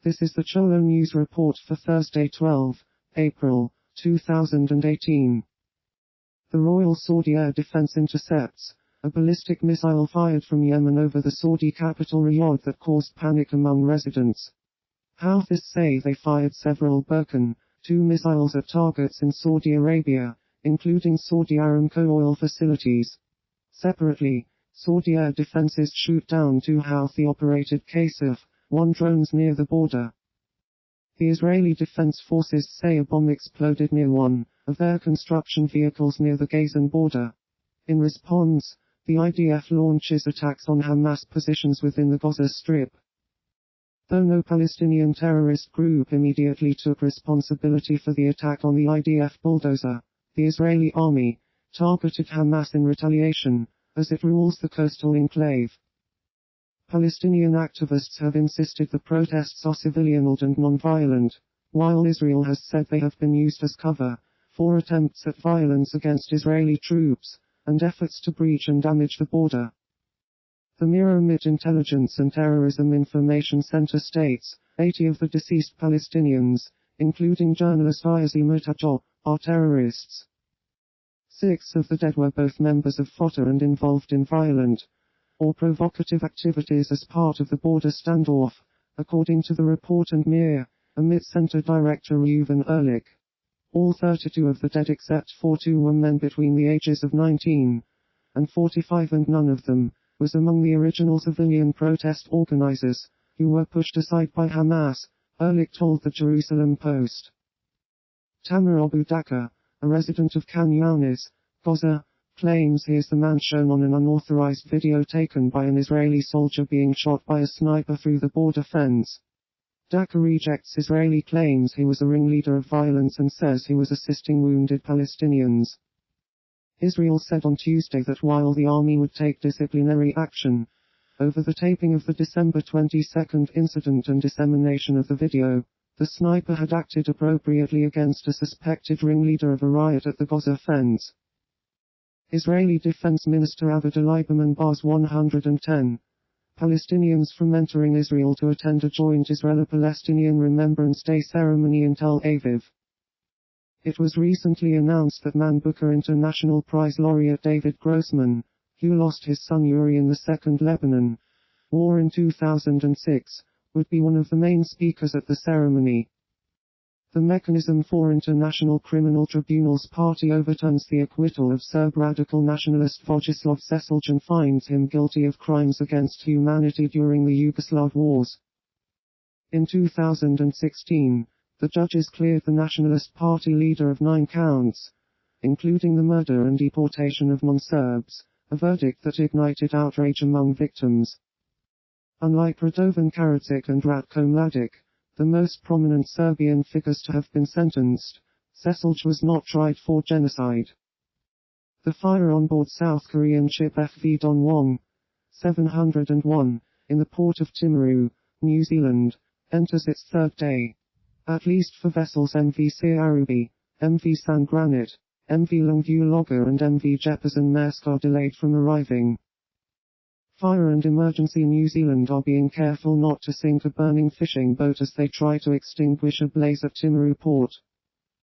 This is the Cholo News Report for Thursday, 12 April 2018. The Royal Saudi Air Defense intercepts a ballistic missile fired from Yemen over the Saudi capital Riyadh that caused panic among residents. Houthis say they fired several Burkan 2 missiles at targets in Saudi Arabia, including Saudi Aramco oil facilities. Separately, Saudi Air Defenses shoot down 2 Houthi-operated Qasif-1 drones near the border. The Israeli Defense Forces say a bomb exploded near one of their construction vehicles near the Gazan border. In response, the IDF launches attacks on Hamas positions within the Gaza Strip. Though no Palestinian terrorist group immediately took responsibility for the attack on the IDF bulldozer, the Israeli army targeted Hamas in retaliation, as it rules the coastal enclave. Palestinian activists have insisted the protests are civilian and non-violent, while Israel has said they have been used as cover for attempts at violence against Israeli troops and efforts to breach and damage the border. The Mirror-Mit Intelligence and Terrorism Information Center states 80 of the deceased Palestinians, including journalist Ayazi Murtaja, are terrorists. 6 of the dead were both members of Fatah and involved in violent or provocative activities as part of the border standoff, according to the report and Mir-Mit Center Director Reuven Ehrlich. All 32 of the dead except for 2 were men between the ages of 19 and 45, and none of them was among the original civilian protest organizers, who were pushed aside by Hamas, Ehrlich told the Jerusalem Post. Tamer Abu Daqqa, a resident of Khan Younis, Gaza, claims he is the man shown on an unauthorized video taken by an Israeli soldier being shot by a sniper through the border fence. Daqqa rejects Israeli claims he was a ringleader of violence and says he was assisting wounded Palestinians. Israel said on Tuesday that while the army would take disciplinary action over the taping of the December 22 incident and dissemination of the video, the sniper had acted appropriately against a suspected ringleader of a riot at the Gaza fence. Israeli Defense Minister Avigdor Lieberman bars 110 Palestinians from entering Israel to attend a joint Israeli-Palestinian Remembrance Day ceremony in Tel Aviv. It was recently announced that Man Booker International Prize laureate David Grossman, who lost his son Yuri in the Second Lebanon War in 2006, would be one of the main speakers at the ceremony. The Mechanism for International Criminal Tribunal's party overturns the acquittal of Serb radical nationalist Vojislav Šešelj and finds him guilty of crimes against humanity during the Yugoslav wars. In 2016, the judges cleared the Nationalist Party leader of 9 counts, including the murder and deportation of non-Serbs, a verdict that ignited outrage among victims. Unlike Radovan Karadzic and Ratko Mladic, the most prominent Serbian figures to have been sentenced, Šešelj was not tried for genocide. The fire on board South Korean ship FV Don Wong 701, in the port of Timaru, New Zealand, enters its 3rd day. At least for vessels MV Siarubi, MV San Granite, MV Longview Logger and MV Jefferson Maersk are delayed from arriving. Fire and Emergency New Zealand are being careful not to sink a burning fishing boat as they try to extinguish a blaze at Timaru Port.